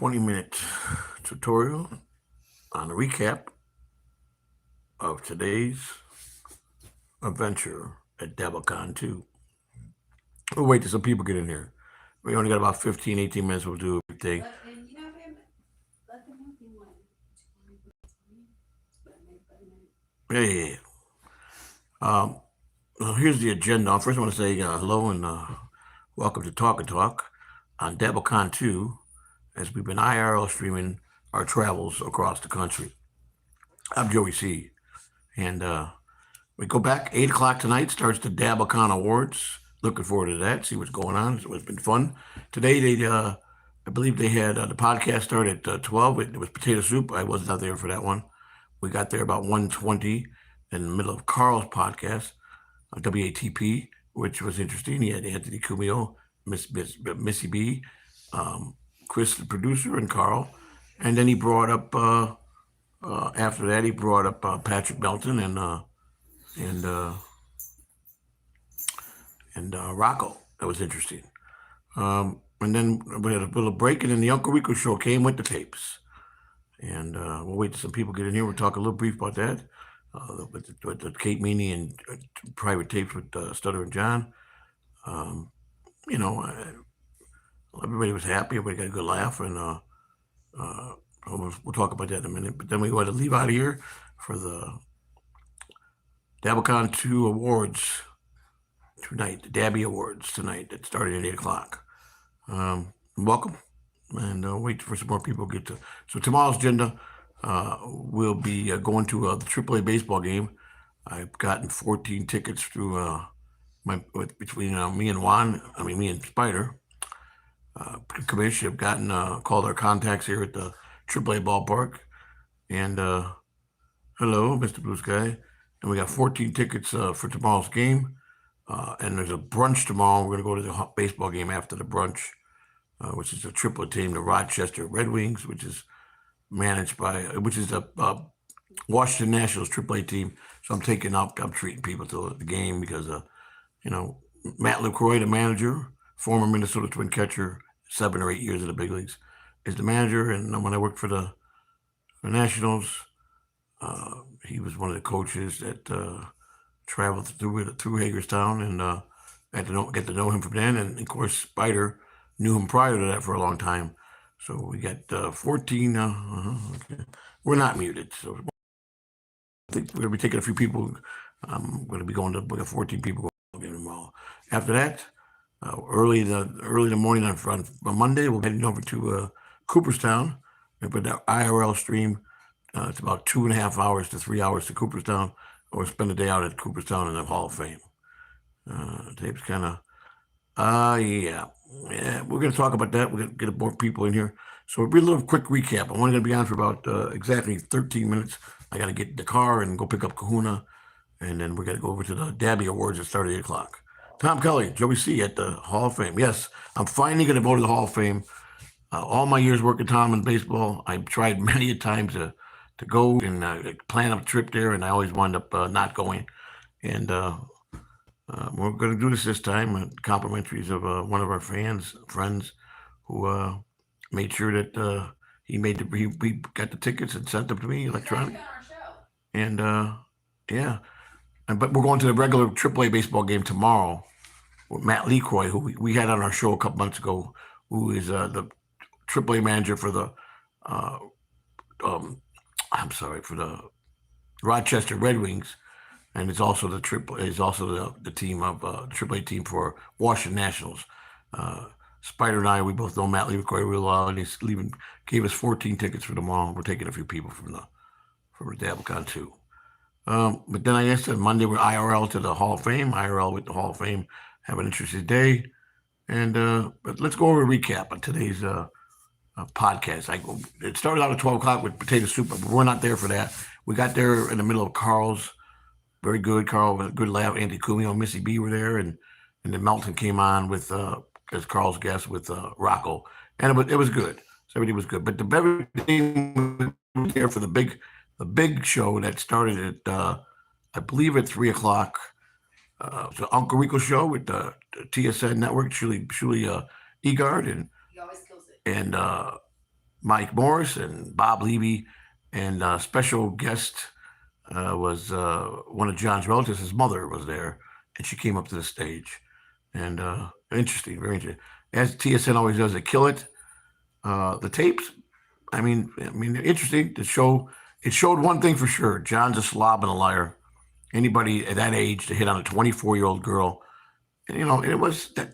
20-minute tutorial on a recap of today's adventure at DabbleCon 2. We'll wait till some people get in here. We only got about 15, 18 minutes. We'll do everything. Hey, well, here's the agenda. First, I want to say hello and welcome to Talk and Talk on DabbleCon 2, as we've been IRL streaming our travels across the country. I'm Joey.C, and we go back 8 o'clock tonight. Starts the DabbleCon Awards. Looking forward to that. See what's going on. It's been fun. Today I believe they had the podcast start at 12. It was potato soup. I wasn't out there for that one. We got there about 1:20 in the middle of Carl's podcast, WATP, which was interesting. He had Anthony Cumio, Missy B, Chris, the producer, and Carl. And then he brought up, after that, he brought up Patrick Melton and Rocco. That was interesting. And then we had a little break, and then the Uncle Rico show came with the tapes. And we'll wait till some people get in here. We'll talk a little brief about that with the Kate Meany and private tapes with Stutter and John. Everybody was happy. Everybody got a good laugh, and we'll talk about that in a minute. But then we want to leave out of here for the DabbleCon 2 Awards tonight, the Dabby Awards tonight that started at 8 o'clock. Welcome, and wait for some more people to get to. So tomorrow's agenda, we'll be going to the AAA baseball game. I've gotten 14 tickets through between me and Spider. Commission have gotten called our contacts here at the AAA ballpark, and hello, Mr. Blue Sky, and we got 14 tickets for tomorrow's game. And there's a brunch tomorrow. We're going to go to the baseball game after the brunch, which is a AAA team, the Rochester Red Wings, which is the Washington Nationals AAA team. So I'm treating people to the game because, Matt LaCroix, the manager, former Minnesota Twin catcher, 7 or 8 years in the big leagues, is the manager. And when I worked for the Nationals, he was one of the coaches that traveled through Hagerstown, and I had to get to know him from then. And of course, Spider knew him prior to that for a long time. So we got 14. Okay. We're not muted, so I think we're going to be taking a few people. I'm going to be we got 14 people going tomorrow. After that, early in the morning on Monday, we'll head over to Cooperstown and put that IRL stream. It's about 2.5 hours to 3 hours to Cooperstown, or spend the day out at Cooperstown in the Hall of Fame. Tape's kind of, yeah, we're going to talk about that. We're going to get more people in here. So it'll be a little quick recap. I'm only going to be on for about exactly 13 minutes. I got to get in the car and go pick up Kahuna, and then we're going to go over to the Dabby Awards that start at 8 o'clock. Tom Kelly, Joey.C at the Hall of Fame. Yes, I'm finally going to go to the Hall of Fame. All my years working Tom in baseball, I've tried many a times to go and plan a trip there, and I always wind up not going. And we're going to do this time. Complimentaries of one of our friends who made sure that he got the tickets and sent them to me electronic. And yeah, but we're going to the regular AAA baseball game tomorrow with Matt LaCroix, who we had on our show a couple months ago, who is the AAA manager for the for the Rochester Red Wings, and it's also the team of AAA team for Washington Nationals. Spider and I, we both know Matt LaCroix real well, and he's gave us 14 tickets for tomorrow. We're taking a few people from DabbleCon 2. But then I guess on Monday we're IRL to the Hall of Fame. IRL with the Hall of Fame. Have an interesting day, and but let's go over a recap of today's podcast. It started out at 12 o'clock with potato soup, but we're not there for that. We got there in the middle of Carl's. Very good. Carl with a good laugh. Andy Cumio and Missy B were there, and then Melton came on with as Carl's guest with Rocco, and it was good. So everything was good. But everything was there for the big show that started at I believe at 3 o'clock. The Uncle Rico show with the TSN network, Shuli Egard, and He always kills it. and Mike Morris and Bob Levy, and special guest was one of John's relatives. His mother was there, and she came up to the stage. And interesting, very interesting. As TSN always does, they kill it. The tapes, they're interesting. The show, it showed one thing for sure: John's a slob and a liar. Anybody at that age to hit on a 24-year-old girl, and it was that.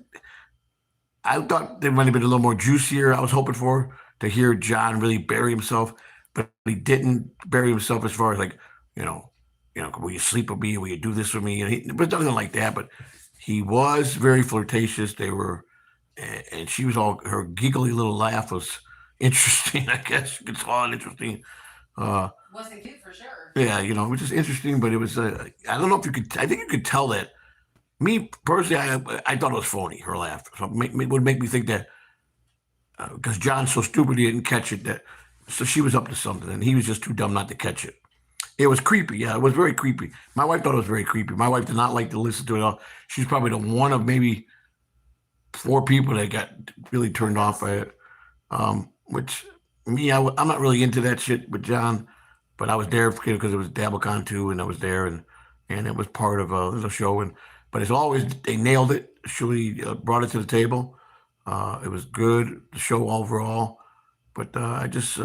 I thought there might have been a little more juicier. I was hoping for to hear John really bury himself, but he didn't bury himself as far as like, will you sleep with me? Will you do this with me? And it was nothing like that. But he was very flirtatious. They were, and she was all, her giggly little laugh was interesting. I guess you could call it interesting. Wasn't cute for sure. Yeah, it was just interesting, but it was. I don't know if you could. I think you could tell that. Me personally, I thought it was phony. Her laugh, so it would make me think that because John's so stupid he didn't catch it. That so she was up to something, and he was just too dumb not to catch it. It was creepy. Yeah, it was very creepy. My wife thought it was very creepy. My wife did not like to listen to it all. She's probably the one of maybe 4 people that got really turned off by it. Which me, I'm not really into that shit with John, but I was there because it was DabbleCon too, and I was there, and it was part of the show. And but as always, they nailed it. Shirley brought it to the table. It was good, the show overall. But I just,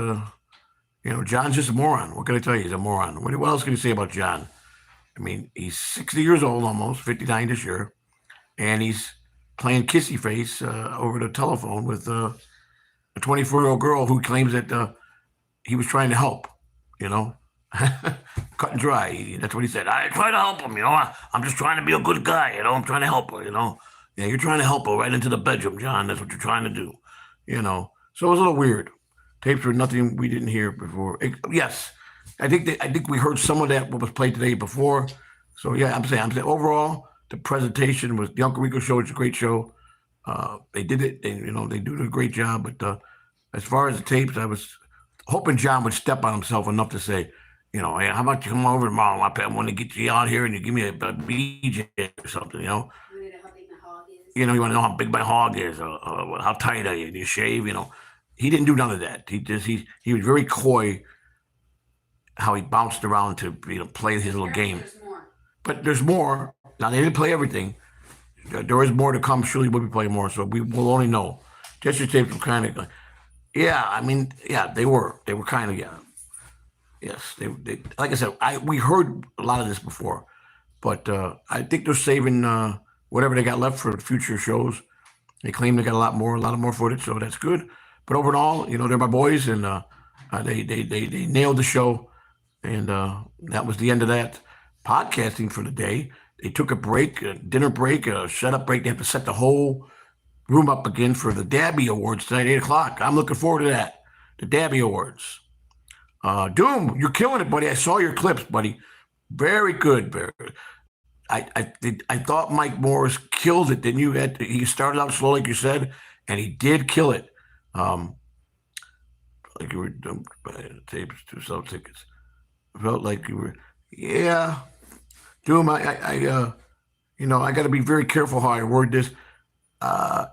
John's just a moron. What can I tell you? He's a moron. What else can you say about John? I mean, he's 60 years old almost, 59 this year, and he's playing kissy face over the telephone with a 24-year-old girl who claims that he was trying to help, cut and dry. That's what he said. I try to help him, I'm just trying to be a good guy, I'm trying to help her, Yeah, you're trying to help her right into the bedroom, John. That's what you're trying to do, So it was a little weird. Tapes were nothing we didn't hear before. Yes, I think we heard some of that what was played today before. So yeah, I'm saying overall the presentation was the Uncle Rico show. It's a great show. They did it. They do a great job. But as far as the tapes, I was hoping John would step on himself enough to say, hey, how about you come over tomorrow? I want to get you out here and you give me a BJ or something, You want to know how big my hog is? You want to know how big my hog is, or how tight are you? Do you shave? He didn't do none of that. He was very coy. How he bounced around to play his little game. There's more. But there's more. Now they didn't play everything. There is more to come. Surely we'll be playing more, so we will only know. Gesture tapes were kind of, they were kind of, yes, they like I said, we heard a lot of this before, but I think they're saving whatever they got left for future shows. They claim they got a lot more footage, so that's good. But overall, they're my boys, and they nailed the show, and that was the end of that podcasting for the day. They took a break, a dinner break, a shut-up break. They have to set the whole room up again for the Dabby Awards tonight, 8 o'clock. I'm looking forward to that, the Dabby Awards. Doom, you're killing it, buddy. I saw your clips, buddy. Very good. I thought Mike Morris killed it, didn't you? He started out slow, like you said, and he did kill it. Like you were buying tapes to sell tickets. Felt like you were, yeah. Doom, I got to be very careful how I word this.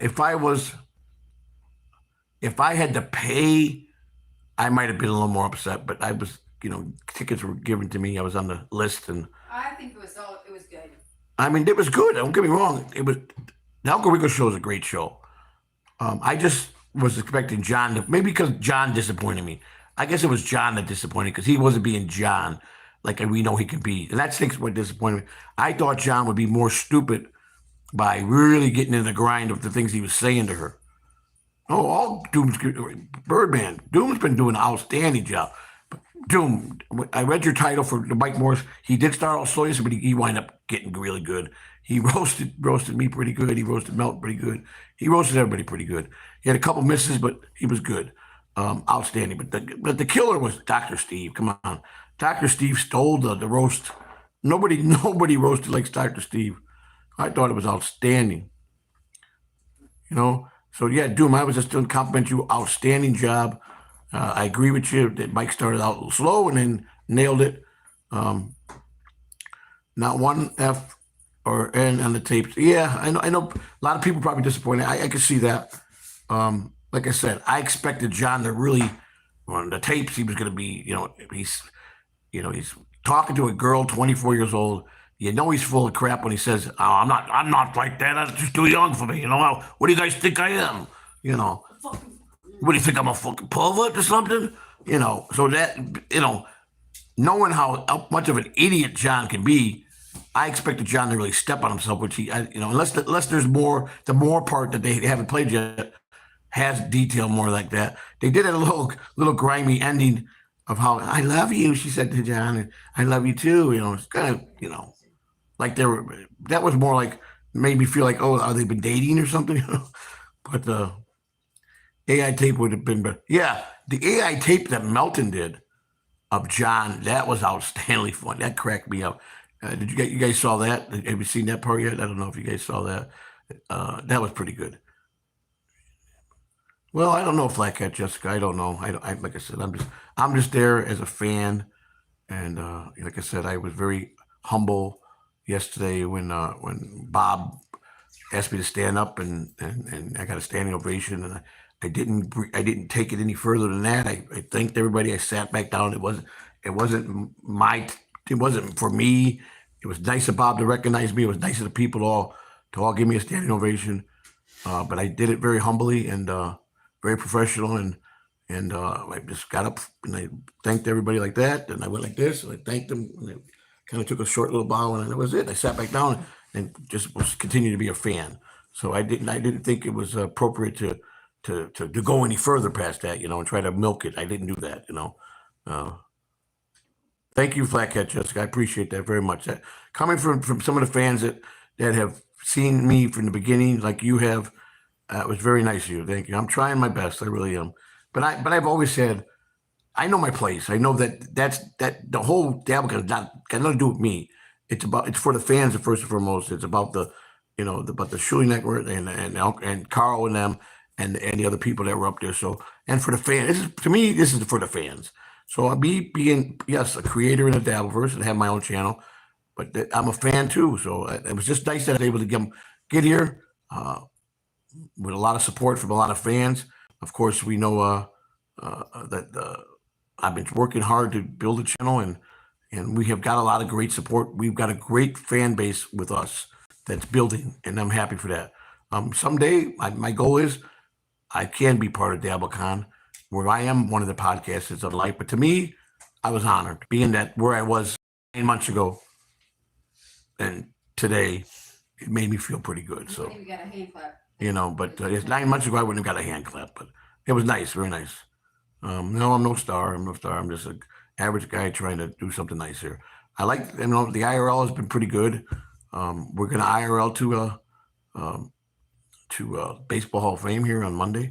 If I had to pay, I might have been a little more upset. But I was, tickets were given to me. I was on the list, and I think it was good. It was good. Don't get me wrong. The Uncle Rico show is a great show. I just was expecting John to, maybe because John disappointed me. I guess it was John that disappointed because he wasn't being John like we know he can be. And that's what disappointed me. I thought John would be more stupid by really getting in the grind of the things he was saying to her. Oh, all Birdman. Doom's been doing an outstanding job. But Doom, I read your title for the Mike Morris. He did start off slow, but he wound up getting really good. He roasted me pretty good. He roasted Melt pretty good. He roasted everybody pretty good. He had a couple misses, but he was good. Outstanding. But the killer was Dr. Steve. Come on. Dr. Steve stole the roast. Nobody roasted like Dr. Steve. I thought it was outstanding. So yeah, Doom, I was just going to compliment you. Outstanding job. I agree with you that Mike started out slow and then nailed it. Not one F or N on the tapes. Yeah, I know a lot of people probably disappointed. I can see that. like I said, I expected John to really, on the tapes, he was going to be, he's talking to a girl, 24 years old. You know he's full of crap when he says, "Oh, I'm not like that. I'm just too young for me." What do you guys think I am? You know, what do you think I'm a fucking pervert or something? So that knowing how much of an idiot John can be, I expected John to really step on himself, which unless there's more, the more part that they haven't played yet has detail more like that. They did a little grimy ending of how "I love you," she said to John, and "I love you too." It's kind of like that was more like made me feel like, oh, are they been dating or something? But the AI tape would have been better. Yeah, the AI tape that Melton did of John, that was outstandingly fun. That cracked me up. Did you guys saw that? Have you seen that part yet? I don't know if you guys saw that. That was pretty good. Well, I don't know, Flat Cat Jessica. I don't know. Like I said, I'm just there as a fan, and like I said, I was very humble yesterday when Bob asked me to stand up, and I got a standing ovation, and I didn't take it any further than that. I thanked everybody. I sat back down. It wasn't for me. It was nice of Bob to recognize me. It was nice of the people to all give me a standing ovation. But I did it very humbly and very professional, and I just got up and I thanked everybody like that, and I went like this, and I thanked them, and I kind of took a short little bow, and that was it. I sat back down and just was continuing to be a fan. So I didn't think it was appropriate to go any further past that, and try to milk it. I didn't do that. Thank you, Flat Cat Jessica. I appreciate that very much. That coming from some of the fans that have seen me from the beginning, like you have, it was very nice of you. Thank you. I'm trying my best. I really am. But I've always said, I know my place. I know that the whole Dabble got nothing to do with me. It's for the fans first and foremost. It's about about the Shuli Network and Carl and them and the other people that were up there. So, and for the fans, to me, this is for the fans. So me being, yes, a creator in the Dabbleverse and have my own channel, but I'm a fan too. So it was just nice that I was able to get here with a lot of support from a lot of fans. Of course, we know that I've been working hard to build a channel, and we have got a lot of great support. We've got a great fan base with us that's building, and I'm happy for that. Someday, my goal is I can be part of DabbleCon, where I am one of the podcasters of life. But to me, I was honored being that where I was 9 months ago, and today, it made me feel pretty good. So You got a hand clap. But it's 9 months ago I wouldn't have got a hand clap, but it was nice, very nice. No, I'm no star. I'm just an average guy trying to do something nice here. I like, the IRL has been pretty good. We're gonna IRL to Baseball Hall of Fame here on Monday.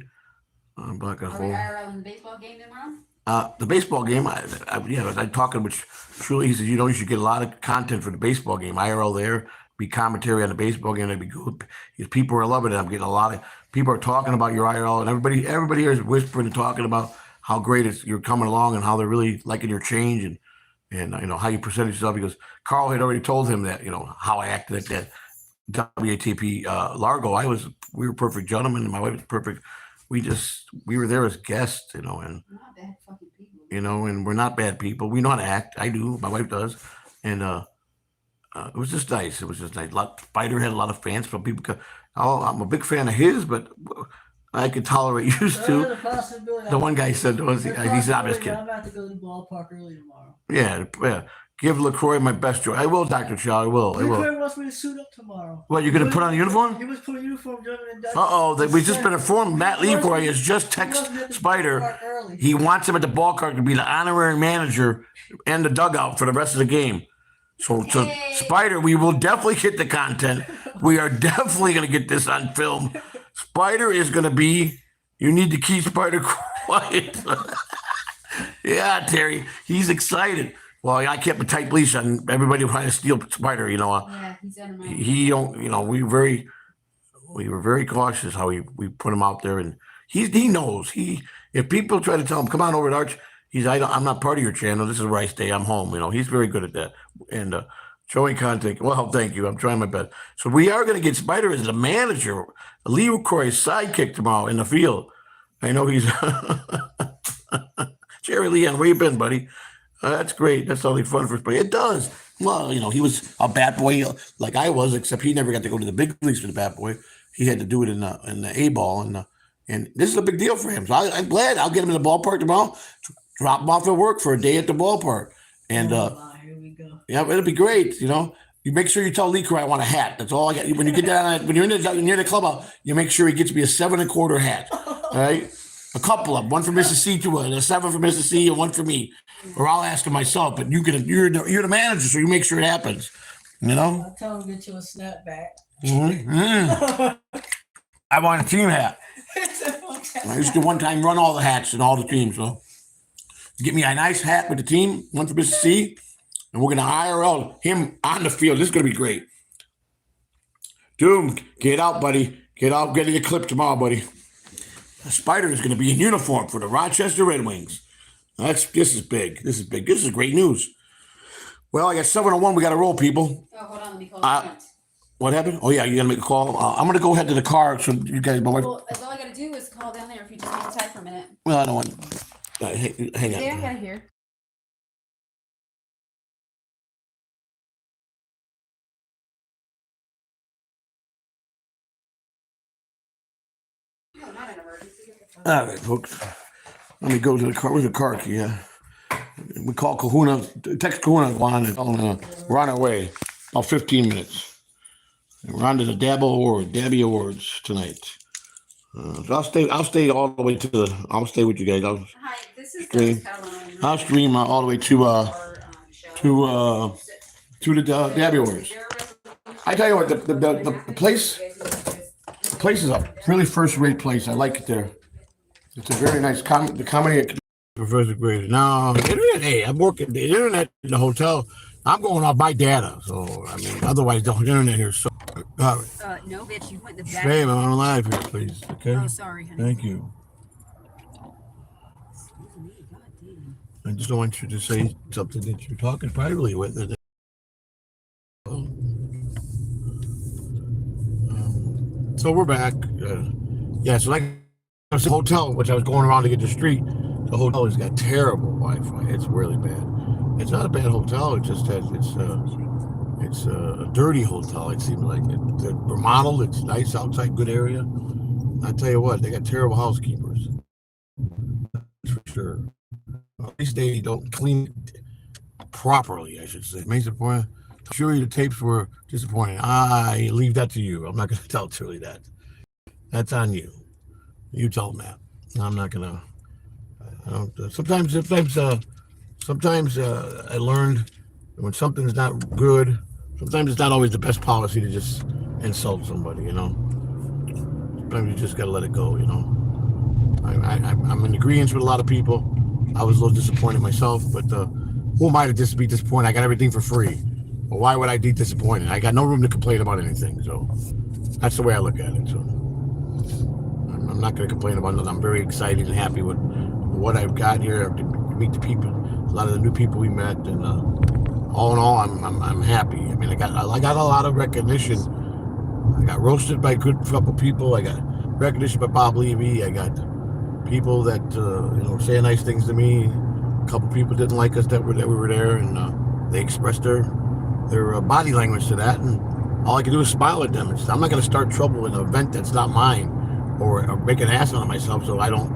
Are we IRL in the baseball game tomorrow? The baseball game, I talking with Truly. He says, you should get a lot of content for the baseball game. IRL there, be commentary on the baseball game. That'd be good. Because people are loving it. I'm getting a lot of people are talking about your IRL, and everybody here is whispering and talking about how great you're coming along and how they're really liking your change and how you presented yourself. Because Carl had already told him that how I acted at that WATP Largo. We were perfect gentlemen, and my wife was perfect. We were there as guests, and We're not bad fucking people. and we're not bad people. We know how to act. I do. My wife does, and it was just nice. It was just nice. Spider had a lot of fans. From people. I'm a big fan of his, but I could tolerate yours too. The one guy said, he said, "I'm just kidding." I'm about to go to the ballpark early tomorrow. Yeah. Give LaCroix my best joy. I will, Dr. Chow. I will. LaCroix wants me to suit up tomorrow. What, you're going to put on a uniform? He was putting a uniform on. We've just been informed. Matt Leroy has just texted Spider. He wants him at the ballpark to be the honorary manager and the dugout for the rest of the game. So Spider, we will definitely get the content. We are definitely going to get this on film. Spider is going to be, you need to keep Spider quiet. Yeah, Terry, he's excited. Well, I kept a tight leash on everybody trying to steal Spider. Yeah, he's under my. He don't. We were very cautious how we put him out there, and he knows. If people try to tell him, come on over to Arch, I'm not part of your channel. This is where I stay. I'm home. He's very good at that. And showing content. Well, thank you. I'm trying my best. So we are going to get Spider as the manager, Lee Croy's sidekick tomorrow in the field. I know he's Jerry Leon. Where you been, buddy? That's great. That's only fun for us, but it does. Well, he was a bat boy like I was, except he never got to go to the big leagues for the bat boy. He had to do it in the A ball, and this is a big deal for him. So I'm glad I'll get him in the ballpark tomorrow. Drop him off at work for a day at the ballpark, and Here we go. yeah, it'll be great. You make sure you tell Leaker I want a hat. That's all I got. When you get down, when you're near the clubhouse, you make sure he gets me a 7 1/4 hat. All right, a couple of them, one for Mrs. C to a 7 for Mrs. C and one for me, or I'll ask him myself. But you're the manager, so you make sure it happens. I'll tell him to get you a snapback. I want a team hat. I used to one time run all the hats and all the teams. So get me a nice hat with the team, one for Mrs. C. And we're going to IRL him on the field. This is going to be great. Doom, get out, buddy. Get out. Get your clip tomorrow, buddy. The Spider is going to be in uniform for the Rochester Red Wings. This is big. This is big. This is great news. Well, I got 7:01. We got to roll, people. Oh, hold on. Let me call the parents. What happened? Oh, yeah. You got to make a call. I'm going to go ahead to the car. So you guys, my wife. Well, that's all I got to do is call down there if you just hang tight for a minute. Well, I don't want. Hang on. Yeah, I got to hear. No, not an emergency. All right, folks. Let me go to the car. Where's the car key? Yeah. We call Kahuna, text Kahuna on and tell him we're on our way. About 15 minutes. And we're on to the Dabble Awards tonight. So I'll stay all the way I'll stay with you guys. Hi, this is Stream. I'll stream all the way to the Dabble Awards. I tell you what, the place is a really first-rate place. I like it there. It's a very nice the comedy. Professor Grady. No, internet. Hey, I'm working the internet in the hotel. I'm going off my data, so I mean, otherwise the internet here is so. No, bitch, you went the back. Babe, I'm on live here, please. Okay. Oh, sorry, honey. Thank you. I just don't want you to say something that you're talking privately with. So we're back. Yeah, so like I was at the hotel, which I was going around to get the street. The hotel has got terrible Wi-Fi. It's really bad. It's not a bad hotel. It just has it's a dirty hotel. It seems like they're remodeled. It's nice outside, good area. I tell you what, they got terrible housekeepers. That's for sure. At least they don't clean it properly, I should say. Makes a point. I'm sure the tapes were disappointing. I leave that to you. I'm not going to tell Tilly that. That's on you. You tell them that. I'm not going to. I don't. Sometimes I learned when something's not good. Sometimes it's not always the best policy to just insult somebody. Sometimes you just got to let it go. I'm in agreement with a lot of people. I was a little disappointed myself, but who am I to just be disappointed? I got everything for free. Well, why would I be disappointed? I got no room to complain about anything. So that's the way I look at it. So I'm not going to complain about it. I'm very excited and happy with what I've got here. To meet the people, a lot of the new people we met, and all in all, I'm happy. I mean, I got a lot of recognition. I got roasted by a good couple people. I got recognition by Bob Levy. I got people that say nice things to me. A couple people didn't like us that we were there, and they expressed their body language to that. And all I can do is smile at them. I'm not going to start trouble in an event that's not mine, or make an ass out of myself so I don't.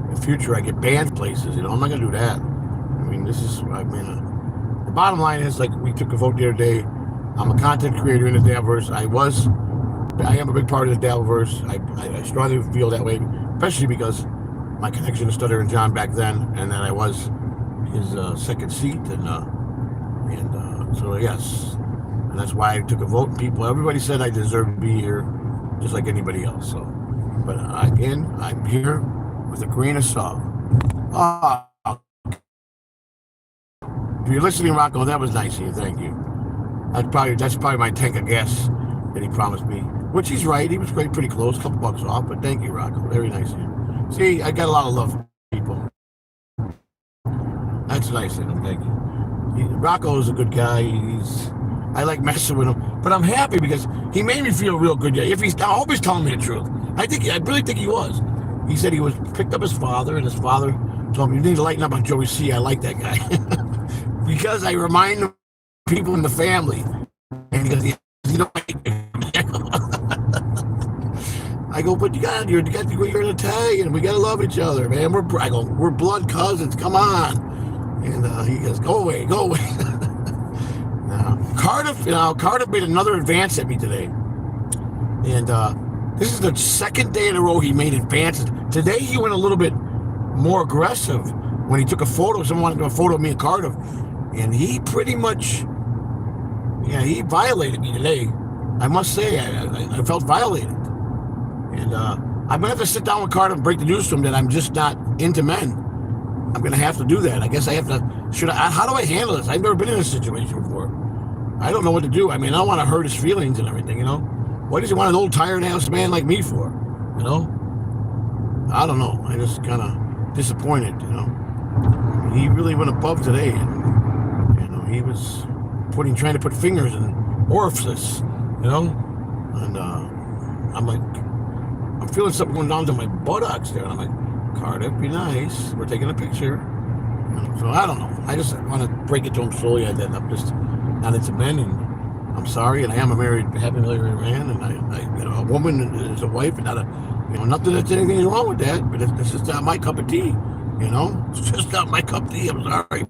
In the future, I get banned places. I'm not going to do that. I mean, the bottom line is, like, we took a vote the other day. I'm a content creator in the Dabbleverse. I am a big part of the Dabbleverse. I strongly feel that way, especially because my connection to Stutter and John back then, and then I was his second seat, and so yes, and that's why I took a vote. And everybody said I deserve to be here, just like anybody else. So, but again, I'm here with a grain of salt. If you're listening, Rocco, that was nice of you. Thank you. That's probably my tank of gas that he promised me, which he's right. He was pretty close, a couple bucks off, but thank you, Rocco. Very nice of you. See, I got a lot of love for people. That's nice of him. Thank you. Rocco is a good guy. I like messing with him, but I'm happy because he made me feel real good. I hope he's telling me the truth. I really think he was. he said he was picked up his father, and his father told him, "You need to lighten up on Joey.C. I like that guy." Because I remind people in the family. And he goes, "You know," I go, "But you're an Italian. We gotta love each other, man. We're blood cousins. Come on." And he goes, "Go away, go away." Cardiff made another advance at me today, and this is the second day in a row he made advances. Today he went a little bit more aggressive when he took a photo. Someone wanted to do a photo of me and Cardiff, and he pretty much, he violated me today. I must say, I felt violated. And I'm going to have to sit down with Carter and break the news to him that I'm just not into men. I'm going to have to do that. I guess I have to. How do I handle this? I've never been in this situation before. I don't know what to do. I mean, I don't want to hurt his feelings and everything, What does he want an old tired-ass man like me for, I don't know. I just kind of disappointed, He really went above today. And, he was trying to put fingers in orifices, And I'm feeling something going down to my buttocks there. And I'm like, Cardiff, be nice. We're taking a picture. So I don't know. I just want to break it to him slowly. I'm just not into men, and I'm sorry. And I am a happily married man, and a woman is a wife, and not nothing that's anything wrong with that. But it's just not my cup of tea. It's just not my cup of tea. I'm sorry.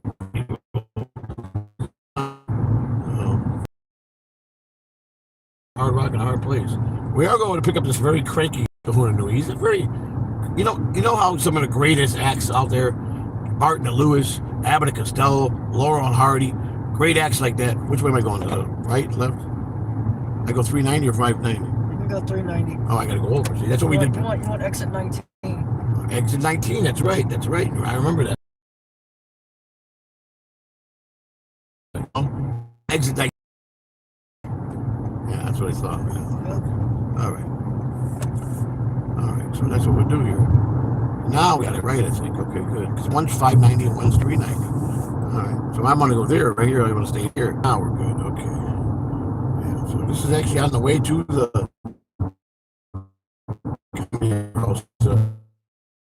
Hard rock and hard place. We are going to pick up this very cranky Kahuna Nui. He's a very, you know how some of the greatest acts out there, Martin and Lewis, Abbott and Costello, Laurel and Hardy, great acts like that. Which way am I going? Right, left? I go 390 or 590? You can go 390. Oh, I got to go over. See, that's what we did. You want exit 19. Exit 19, that's right. I remember that. Exit 19. Yeah, that's what I thought. All right. So that's what we'll do here. Now we got it right, I think. Okay, good. Because one's 590 and one's 390. All right. So I'm going to go there. Right here, I'm going to stay here. Now we're good. Okay. Yeah, so this is actually on the way to the house.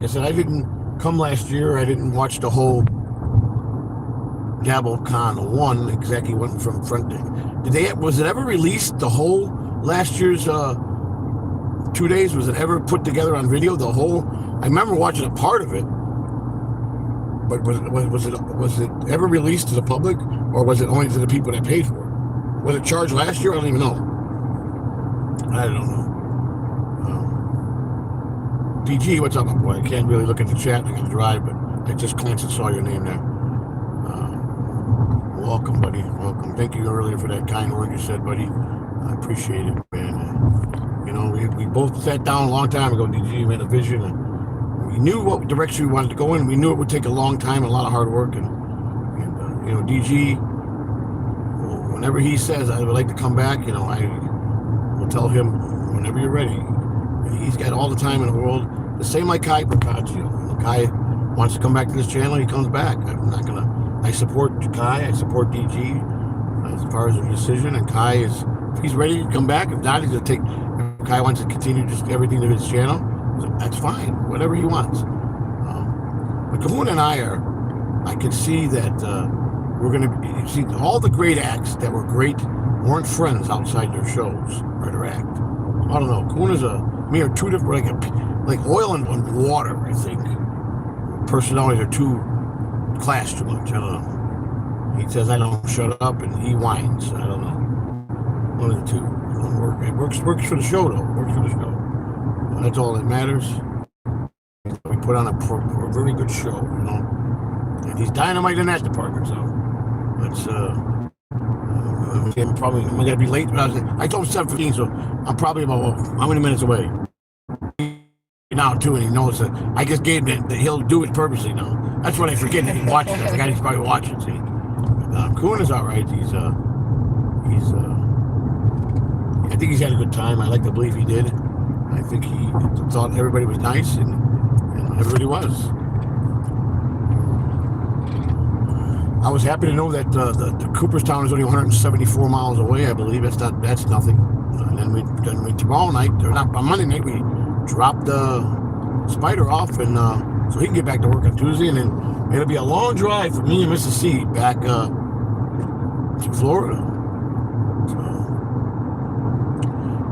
I said I didn't come last year. I didn't watch the whole Dabble Con 1 exactly went from front to. Was it ever released, the whole last year's 2 days? Was it ever put together on video, the whole? I remember watching a part of it, but was it ever released to the public, or was it only to the people that paid for it? Was it charged last year? I don't even know. I don't know. DG, what's up, my boy? I can't really look at the chat. I got to drive, but I just glanced and saw your name there. Welcome, buddy. Welcome. Thank you earlier for that kind word you said, buddy. I appreciate it, man. We both sat down a long time ago. DG made a vision, and we knew what direction we wanted to go in. We knew it would take a long time and a lot of hard work. And DG, whenever he says I would like to come back, I will tell him whenever you're ready. And he's got all the time in the world. The same like Kai Procaccio. Kai wants to come back to this channel, he comes back. I'm not gonna. I support Kai. I support DG as far as the decision. And Kai is, if he's ready to come back, if not, he's gonna take. If Kai wants to continue just everything to his channel, that's fine. Whatever he wants. But Kahuna and I can see that we're gonna see all the great acts that were great weren't friends outside their shows or their act. I don't know. Kahuna's are two different, like oil and water. I think personalities are clash too much. I don't know. He says I don't shut up, and he whines. I don't know. One of the two. It works for the show, though. It works for the show. And that's all that matters. We put on a very good show, And he's dynamite in that department, so let's. I'm gonna be late. I told him 7:15, so I'm probably about how many minutes away? Now too, and he knows that I just gave him that he'll do it purposely now. That's what I forget that he's watching. I forgot he's probably watching. See, Kuhn is all right. I think he's had a good time. I like to believe he did. I think he thought everybody was nice, and everybody was. I was happy to know that the Cooperstown is only 174 miles away. I believe that's nothing. And then we tomorrow night, or not on Monday night, we dropped Spider off, and so he can get back to work on Tuesday, and then it'll be a long drive for me and Mrs. C back to Florida. So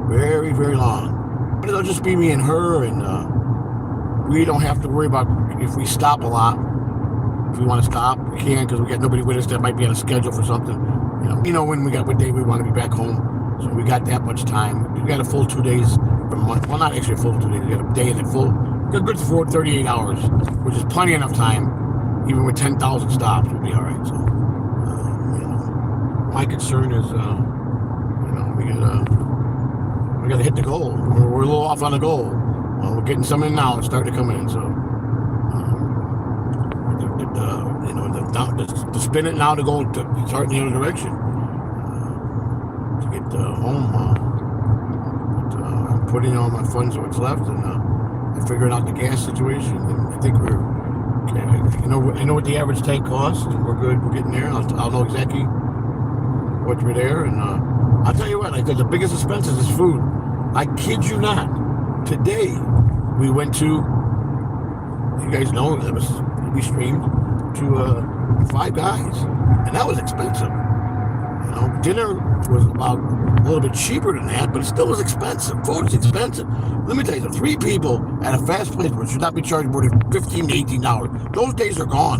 very, very long. But it'll just be me and her, and we don't have to worry about if we stop a lot. If we want to stop, we can, because we got nobody with us that might be on a schedule for something. You know when what day we want to be back home. So we got that much time. We got a full 2 days per month. Well, not actually a full 2 days. We got a day and a full. Good for 38 hours, which is plenty enough time. Even with 10,000 stops, we'll be all right. So, my concern is, we gotta hit the goal. We're a little off on the goal. We're getting some in now. It's starting to come in. So, to spin it now to go to start in the other direction. To get home, I'm putting all my funds what's left, and I'm figuring out the gas situation. And I think we're okay. I know what the average tank costs, and we're good. We're getting there. I'll know exactly what we're there, and I'll tell you what. I think the biggest expenses is food. I kid you not. Today we went to. You guys know we streamed to Five Guys, and that was expensive. Dinner was about a little bit cheaper than that, but it still was expensive. Food is expensive. Let me tell you, 3 people at a fast place would should not be charged more than $15 to $18. Those days are gone.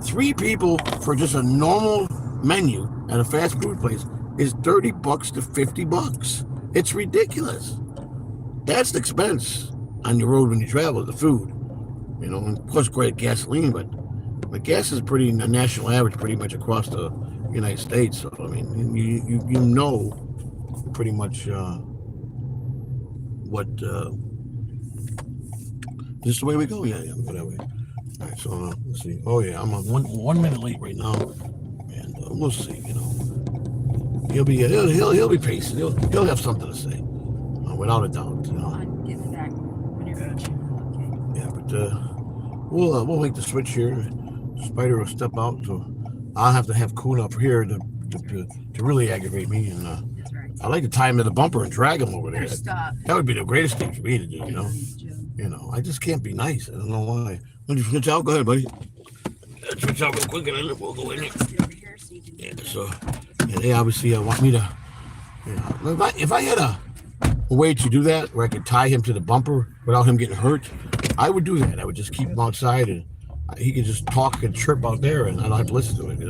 3 people for just a normal menu at a fast food place is $30 to $50. It's ridiculous. That's the expense on the road when you travel, the food. And of course, great gasoline, but gas is pretty a national average pretty much across the United States. So I mean, you know pretty much what this is the way we go. Yeah, we go that way. All right, so let's see. Oh yeah, I'm on 1 minute late right now, and we'll see. He'll be pacing. He'll have something to say, without a doubt. Get back when you're ready. Yeah, but we'll make the switch here. Spider will step out, so I'll have to have Kuhn up here to really aggravate me, and That's right. I like to tie him to the bumper and drag him over there. Stop. That would be the greatest thing for me to do. I just can't be nice. I don't know why. When you switch out, go ahead, buddy. Switch out real quick, and then we'll go in there. Yeah, so they obviously want me to. If I had a way to do that where I could tie him to the bumper without him getting hurt, I would do that. I would just keep him outside, and he could just talk and chirp out there, and I don't have to listen to it.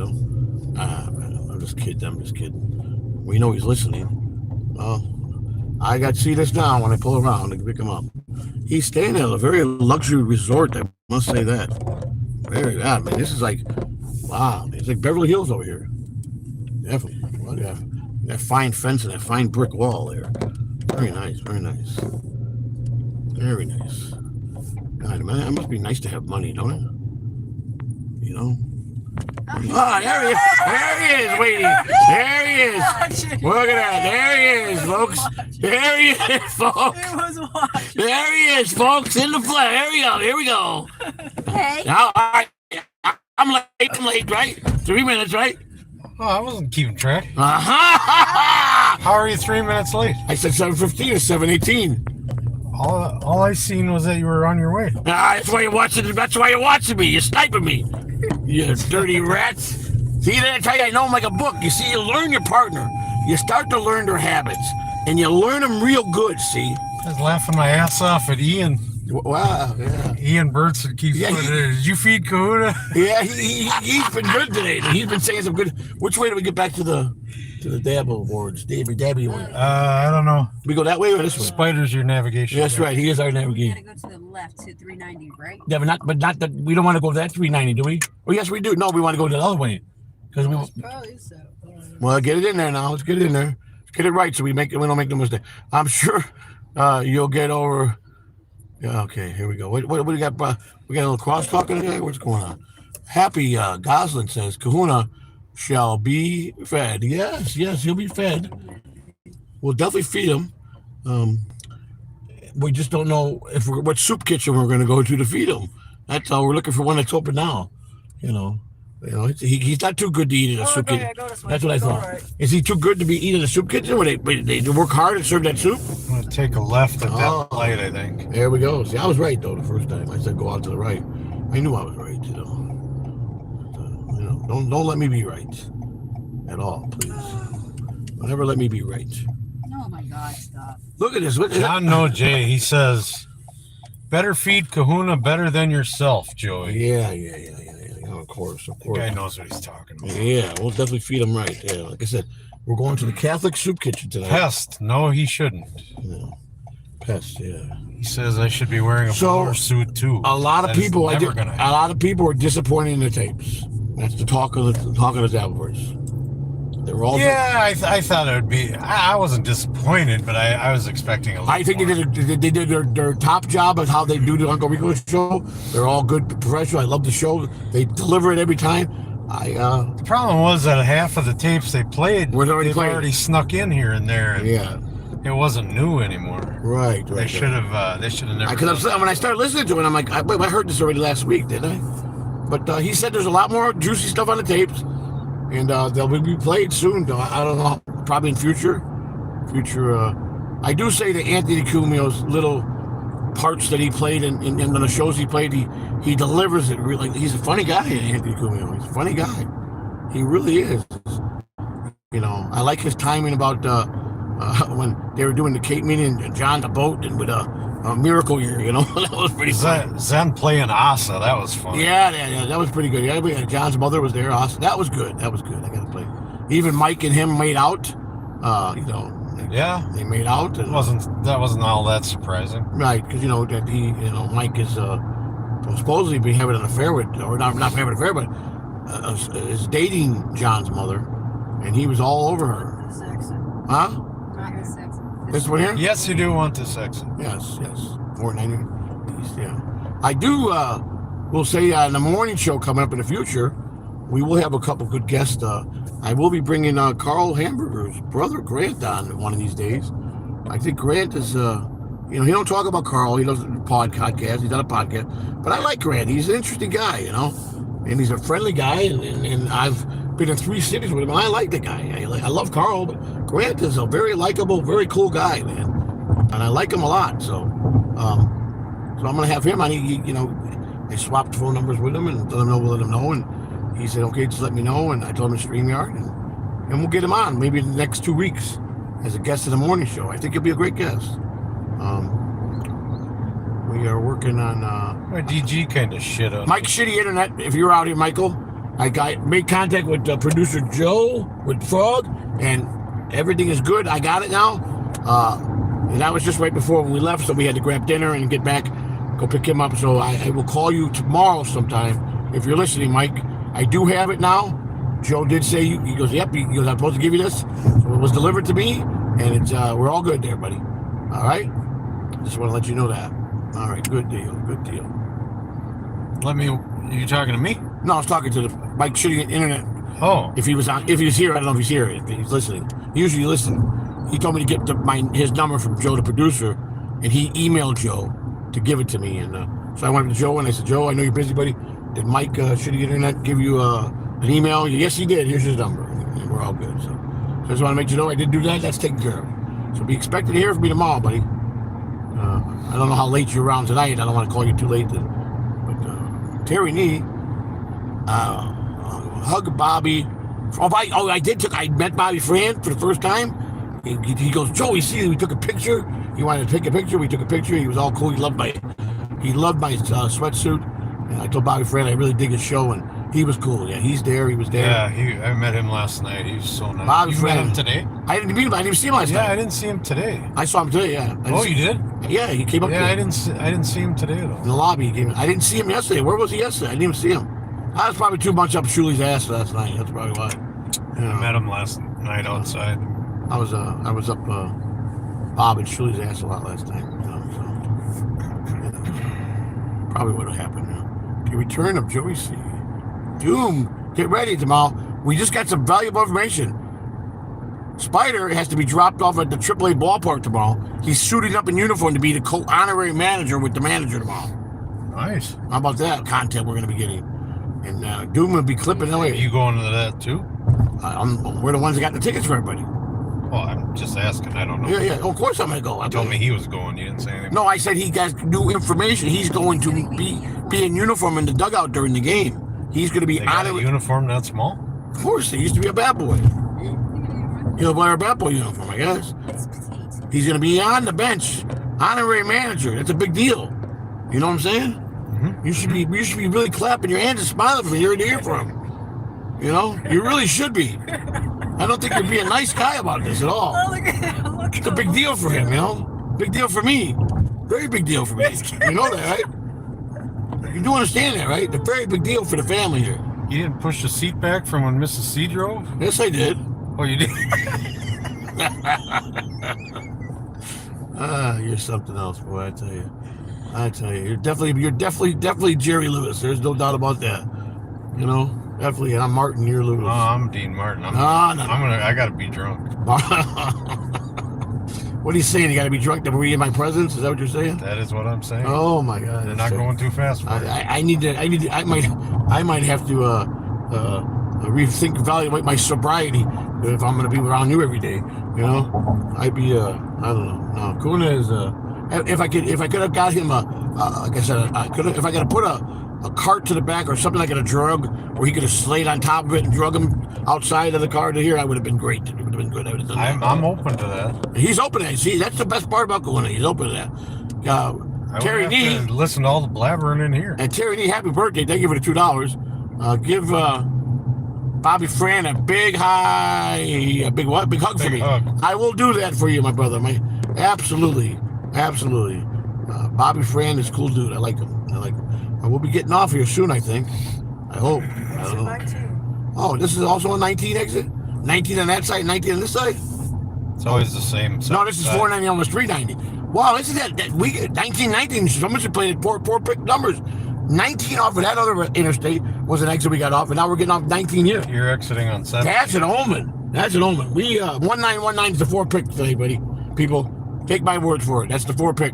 I'm just kidding. We know he's listening. I got to see this now when I pull around and pick him up. He's staying at a very luxury resort. I must say that. Very man. This is like, wow. It's like Beverly Hills over here. Definitely. Well, yeah. That fine fence and that fine brick wall there. Very nice. Very nice. Very nice. God, man, it must be nice to have money, don't it? There he is. There he is, waiting. There he is. Look at that. There he is, folks. There he is, folks. It was watching. There he is, folks, in the flesh. Here we go. Hey. Now, all right. I'm late, right? 3 minutes, right? Oh, I wasn't keeping track. Uh-huh. How are you 3 minutes late? I said 7:15 or 7:18. All I seen was that you were on your way. That's why you're watching me. You're sniping me. You dirty rats. See, I tell you, I know them like a book. You see, you learn your partner. You start to learn their habits. And you learn them real good, see? I was laughing my ass off at Ian. Wow, yeah. Ian Burtson keeps putting it. Did you feed Kahuna? Yeah, he's been good today. He's been saying some good. Which way do we get back to the Dabble Awards? Dabby Awards. I don't know. We go that way or this way? Spider's your navigation. That's right. He is our You navigator. gotta go to the left to 390, right? Yeah, but not that. We don't want to go to that 390, do we? Oh, yes, we do. No, we want to go the other way because we. Probably so. Well, get it in there now. Let's get it in there. Let's get it right so we don't make no mistake. I'm sure you'll get over. Yeah. Okay. Here we go. What do we got? We got a little crosstalk in there. What's going on? Happy Goslin says Kahuna shall be fed. Yes, he'll be fed. We'll definitely feed him. We just don't know what soup kitchen we're going to go to feed him. That's all. We're looking for one that's open now. You know, he's not too good to eat in a soup kitchen. That's what I thought. Right. Is he too good to be eating in a soup kitchen where they work hard and serve that soup? I'm gonna take a left at that light, I think. There we go. See, I was right though the first time. I said go out to the right. I knew I was right, you know. But, you know, don't let me be right at all, please. Don't ever let me be right. Oh my God, stop. Look at this. What is that? John No Jay, he says, better feed Kahuna better than yourself, Joey. Yeah. Of course. The guy knows what he's talking about. Yeah, we'll definitely feed him right. Yeah, like I said, we're going to the Catholic soup kitchen tonight. Pest. No, he shouldn't. Yeah. Pest. Yeah. He says I should be wearing a floor suit too. A lot of people, a lot of people were disappointed in the tapes. That's the talk of the Dabble Awards. They were all. Yeah, I thought it would be. I wasn't disappointed, but I was expecting a lot. I think they did their top job of how they do the Uncle Rico show. They're all good professional. I love the show. They deliver it every time. The problem was that half of the tapes they played, they've already snuck in here and there. And yeah. It wasn't new anymore. Right. They should have. They should have never. Because when I started listening to it, I'm like, I heard this already last week, didn't I? But he said there's a lot more juicy stuff on the tapes, and they'll be played soon. I don't know, probably in future. I do say that Anthony Cumeo's little parts that he played in the shows he played, he delivers it really. He's a funny guy, Anthony Cumeo. He's a funny guy. He really is. You know, I like his timing about. When they were doing the Cape meeting and John the boat and with a miracle year, you know, that was pretty fun. Zen playing Asa, that was fun. Yeah, that was pretty good. Yeah, John's mother was there. Asa, that was good. I gotta play. Even Mike and him made out. You know. Yeah. They made out. And, that wasn't all that surprising. Right, because you know that Mike is supposedly be having an affair with, or not having an affair, but is dating John's mother, and he was all over her. Sex. Huh? This one here? Yes, you do want to sex it. Yes. 490. Yeah. I do, we'll say in the morning show coming up in the future, we will have a couple good guests. I will be bringing Carl Hamburger's brother, Grant, on one of these days. I think Grant is, he don't talk about Carl. He doesn't podcast. He's not a podcast. But I like Grant. He's an interesting guy, you know. And he's a friendly guy. And I've been in 3 cities with him. And I like the guy. I love Carl, but Grant is a very likable, very cool guy, man. And I like him a lot. So I'm going to have him on. I swapped phone numbers with him and let him know. And he said, okay, just let me know. And I told him to StreamYard. And we'll get him on maybe in the next 2 weeks as a guest of the morning show. I think he'll be a great guest. We are working on... My DG kind of shit on Mike Shitty Internet, if you're out here, Michael. I made contact with producer Joe, with Frog, and everything is good. I got it now. And that was just right before when we left, so we had to grab dinner and get back, go pick him up. So I will call you tomorrow sometime. If you're listening, Mike, I do have it now. Joe did say, he goes, yep, he goes, I'm supposed to give you this. So it was delivered to me, and it's we're all good there, buddy. All right? Just want to let you know that. All right, good deal. You talking to me? No, I was talking to the Mike Shitty Internet. Oh. If he was here, I don't know if he's here. If he's listening. He usually listens. He told me to get his number from Joe, the producer, and he emailed Joe to give it to me. And so I went to Joe and I said, Joe, I know you're busy, buddy. Did Mike Shitty Internet give you an email? Yes, he did. Here's his number. And we're all good. So I just want to make you know I did do that. That's taken care of. So be expected to hear from me tomorrow, buddy. I don't know how late you're around tonight. I don't want to call you too late. But Terry Nee, hug Bobby. I met Bobby Fran for the first time. He goes, Joey.C, we took a picture. He wanted to take a picture. We took a picture. He was all cool. He loved my sweatsuit. And I told Bobby Fran I really dig his show, and he was cool. Yeah, he's there. He was there. Yeah, I met him last night. He was so nice. Bobby you Fran. met him today? I didn't meet him. I didn't see him last night. Yeah, I didn't see him today. I saw him today. Yeah. You did? Yeah, he came up. Yeah, there. I didn't see him today though. In the lobby, he came. I didn't see him yesterday. Where was he yesterday? I didn't even see him. I was probably too much up Shuli's ass last night. That's probably why. I met him last night outside. I was up Bob and Shuli's ass a lot last night. Probably what happened. The return of Joey.C. Doom. Get ready tomorrow. We just got some valuable information. Spider has to be dropped off at the AAA ballpark tomorrow. He's suiting up in uniform to be the honorary manager with the manager tomorrow. Nice. How about that content we're going to be getting? And Doom will be clipping Are away. you going to that too? We're the ones that got the tickets for everybody. Well, I'm just asking. I don't know. Yeah, yeah. Of course I'm gonna go. You told me he was going. You didn't say anything. No, I said he got new information. He's going to be in uniform in the dugout during the game. He's going to be They got a honored. uniform that small? Of course, he used to be a bad boy. He'll wear a bad boy uniform, I guess. He's going to be on the bench, honorary manager. That's a big deal. You know what I'm saying? Mm-hmm. You should be really clapping your hands and smiling from ear to ear for him. You know, you really should be. I don't think you're being a nice guy about this at all. It's a big deal for him, you know? Big deal for me. Very big deal for me. You know that, right? You do understand that, right? It's a very big deal for the family here. You didn't push the seat back from when Mrs. C drove? Yes, I did. Oh, you did? You're something else, boy. I tell you, you're definitely Jerry Lewis. There's no doubt about that. You know, definitely. And I'm Martin. You're Lewis. Oh, I'm Dean Martin. No. I gotta be drunk. What are you saying? You got to be drunk to be in my presence? Is that what you're saying? That is what I'm saying. Oh my God! They're not going too fast for it. I might have to rethink, evaluate my sobriety if I'm going to be around you every day. You know, I'd be I don't know. No, Kuna is if I could have got him like I said, if I could have put a cart to the back or something like a drug where he could have slayed on top of it and drug him outside of the car to here, I would have been great. It would have been good. I would have done that. I'm open to that. He's open to that. See, that's the best part about Kuna. He's open to that. Terry D. Listen to all the blabbering in here. And Terry D, happy birthday. Thank you for the $2. Give Bobby Fran a big big hug for me. Hug. I will do that for you, my brother. Absolutely. Bobby Fran is a cool dude. I like him. We'll be getting off here soon, I think. I hope. I don't know. Oh, this is also a 19 exit? 19 on that side, 19 on this side? It's always the same. No, this is 490, almost 390. Wow, isn't that week? 1919. Someone should play it four pick numbers. 19 off of that other interstate was an exit we got off, and now we're getting off 19 here. You're exiting on 7. That's an omen. We 1919 is the 4 pick today, buddy. People, take my word for it. That's the 4 pick.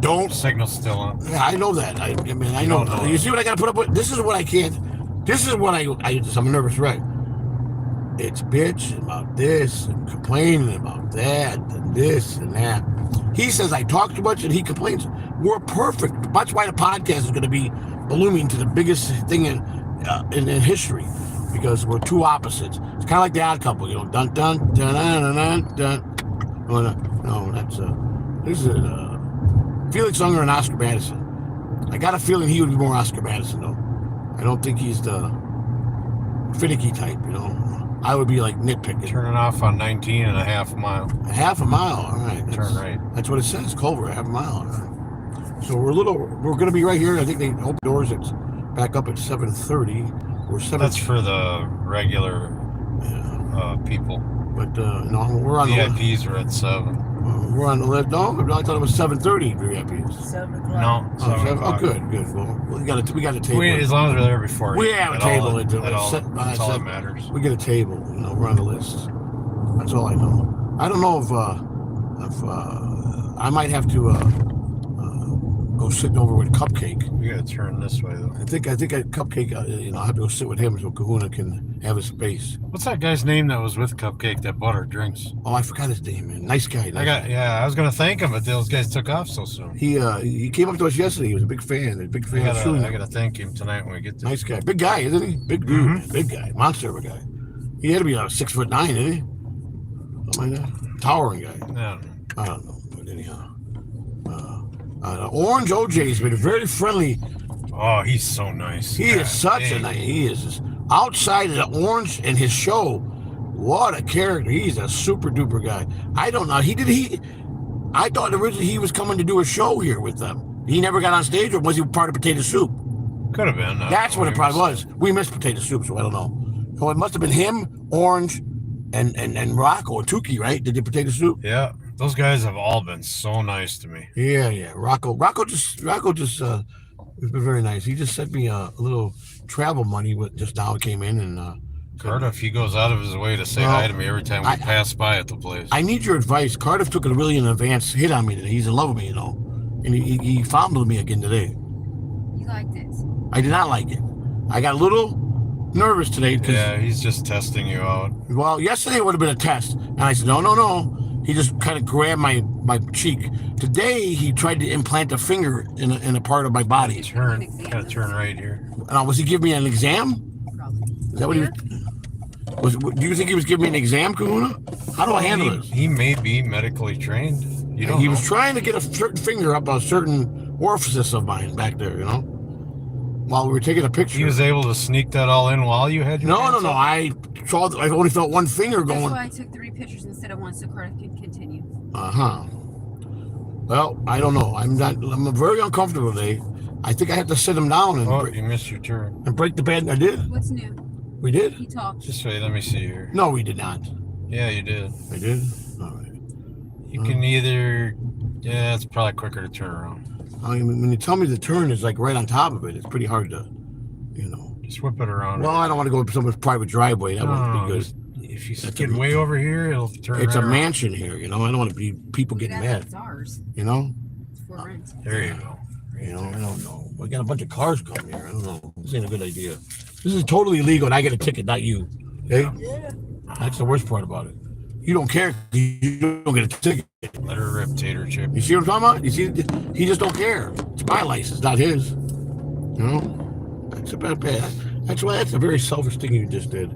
Don't. Signal's still on. Yeah, I know that. I mean, I know. You see what I got to put up with? This is what I can't. This is what I'm a nervous wreck. It's bitching about this and complaining about that and this and that. He says I talk too much and he complains. We're perfect. That's why the podcast is going to be blooming to the biggest thing in history, because we're two opposites. It's kind of like the Odd Couple, you know. Dun dun dun dun dun dun. No, that's this is Felix Unger and Oscar Madison. I got a feeling he would be more Oscar Madison, though. I don't think he's the finicky type, you know. I would be like nitpicking. Turning off on 19 and a half mile. A half a mile, all right. Turn right. That's what it says, Culver, half a mile. All right. So we're going to be right here. I think they open doors. It's back up at 7:30. We're 7. That's for the regular people. But no, we're on VIPs are at 7. We're on the left. No, I thought it was 7:30 VIPs. 7 o'clock. No, 7 o'clock. Good. Well, we got a table. As long as we're there before. We have a table. That's all that matters. We get a table. You know, we're on the list. That's all I know. I don't know if I might have to go sitting over with Cupcake. We gotta turn this way though. I think Cupcake. I have to go sit with him so Kahuna can have his space. What's that guy's name that was with Cupcake that bought our drinks? Oh, I forgot his name, man. Nice guy. I was gonna thank him, but those guys took off so soon. He came up to us yesterday. He was a big fan. I gotta thank him tonight when we get there. Nice guy. Big guy, isn't he? Big dude. Mm-hmm. Big guy. Monster of a guy. He had to be 6'9", isn't he? Something like that. Towering guy. I don't know. But anyhow. Orange OJ's been very friendly. Oh, he's so nice. He is such a nice. He is outside of the Orange and his show. What a character! He's a super duper guy. I don't know. I thought originally he was coming to do a show here with them. He never got on stage, or was he part of Potato Soup? Could have been. That's what it probably was. We missed Potato Soup, so I don't know. So it must have been him, Orange, and Rocco or Tukey, right? Did the Potato Soup? Yeah. Those guys have all been so nice to me. Yeah. Rocco just has been very nice. He just sent me a little travel money just now. It came in and Cardiff, he goes out of his way to say hi to me every time we pass by at the place. I need your advice. Cardiff took a really an advance hit on me today. He's in love with me, you know, and he fondled me again today. You liked it. I did not like it. I got a little nervous today because, Yeah, he's just testing you out. well, yesterday it would have been a test. And I said, no. He just kind of grabbed my cheek. Today, he tried to implant a finger in a part of my body. Gotta turn right here. Was he giving me an exam? Probably. Is that what he was? Do you think he was giving me an exam, Kahuna? How do I handle this? He may be medically trained. You don't He know. was trying to get a certain finger up a certain orifice of mine back there, while we were taking a picture. He was able to sneak that all in while you had your No. hands up? I only felt one finger That's going. why I took 3 pictures instead of 1 so Carter could continue. Well, I don't know. I'm very uncomfortable today. I think I have to sit him down and, Oh, you missed your turn. break the bed. I did. What's new? We did. He talked. Just wait, let me see here. No, we did not. Yeah, you did. I did. All right. You can either... Yeah, it's probably quicker to turn around. I mean, when you tell me the turn is like right on top of it, it's pretty hard to, Just whip it around. Well, I don't want to go to someone's private driveway. That won't be good. just- If you get way over here, it'll turn It's right a around. mansion here, I don't want to be people getting mad, It's ours. It's for rent. There you go. I don't know. We got a bunch of cars coming here. I don't know. This ain't a good idea. This is totally illegal, and I get a ticket, not you. Okay? Yeah. That's the worst part about it. You don't care. You don't get a ticket. Let her rip, tater chip. You see what I'm talking about? You see, he just don't care. It's my license, not his. That's a bad. That's a very selfish thing you just did.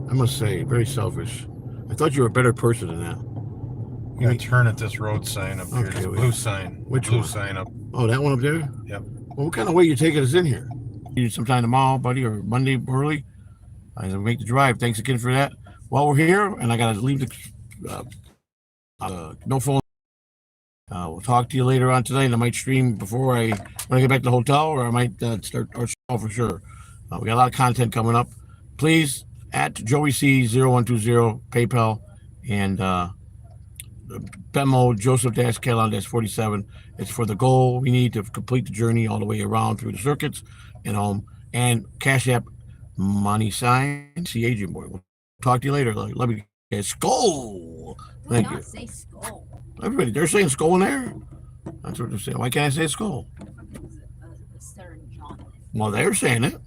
I must say, very selfish. I thought you were a better person than that. You gotta turn at this road sign up here. Okay, This wait. blue sign. Which blue one? sign up? Oh, that one up there? Yep. Well, what kind of way you taking us in here? You need sometime tomorrow, buddy, or Monday early? I can make the drive. Thanks again for that. While we're here, and I gotta leave the no phone. We'll talk to you later on tonight. I might stream when I get back to the hotel, or I might start our show for sure. We got a lot of content coming up. Please at Joey.C 0120 PayPal and Venmo Joseph-Catalan-47. It's for the goal we need to complete the journey all the way around through the circuits and home. And Cash App money sign C Agent Boy. We'll talk to you later. Let me get skull. Thank Do you. not say skull. Everybody, they're saying skull in there. That's what they're saying. Why can't I say skull? Southern John. Well, they're saying it.